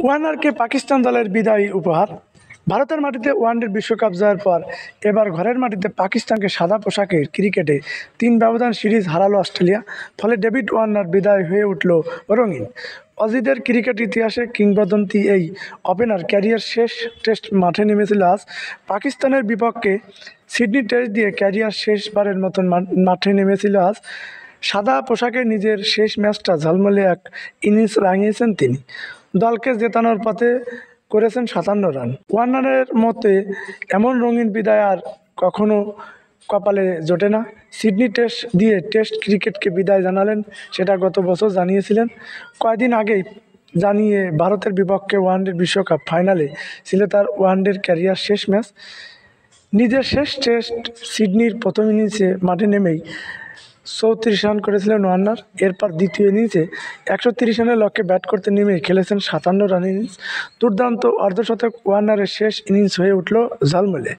ওয়ার্নারকে পাকিস্তান দলের বিদায়ী উপহার। ভারতের মাটিতে ওয়ানডে বিশ্বকাপ জয়ের পর এবার ঘরের মাটিতে পাকিস্তানকে সাদা পোশাকের ক্রিকেটে ৩ ব্যবধান সিরিজ হারালো অস্ট্রেলিয়া। ফলে ডেভিড ওয়ার্নার বিদায় হয়ে উঠল রঙিন। অজিদের ক্রিকেট ইতিহাসে কিংবদন্তি এই ওপেনার ক্যারিয়ার শেষ টেস্ট মাঠে নেমেছিল আজ। পাকিস্তানের বিপক্ষে সিডনি টেস্ট দিয়ে ক্যারিয়ার শেষবারের মতন মাঠে নেমেছিল আজ। সাদা পোশাকে নিজের শেষ ম্যাচটা ঝলমলে এক ইনিংস রাঙিয়েছেন তিনি। দলকে জেতানোর পথে করেছেন ৫৭ রান। ওয়ার্নারের মতে এমন রঙিন বিদায় আর কখনো কপালে জোটে না। সিডনি টেস্ট দিয়ে টেস্ট ক্রিকেটকে বিদায় জানালেন, সেটা গত বছর জানিয়েছিলেন। কয়েকদিন আগেই জানিয়ে ভারতের বিপক্ষে ওয়ানডে বিশ্বকাপ ফাইনালে ছিল তার ওয়ানডের ক্যারিয়ার শেষ ম্যাচ। নিজের শেষ টেস্ট সিডনির প্রথম ইনিংসে মাঠে নেমেই ৩৪ রান করেছিলেন ওয়ার্নার। এরপর দ্বিতীয় ইনিংসে ১৩০ রানের লক্ষ্যে ব্যাট করতে নেমে খেলেছেন ৫৭ রান ইনিংস। দুর্দান্ত অর্ধশতক ওয়ার্নারের শেষ ইনিংস হয়ে উঠল ঝলমলে।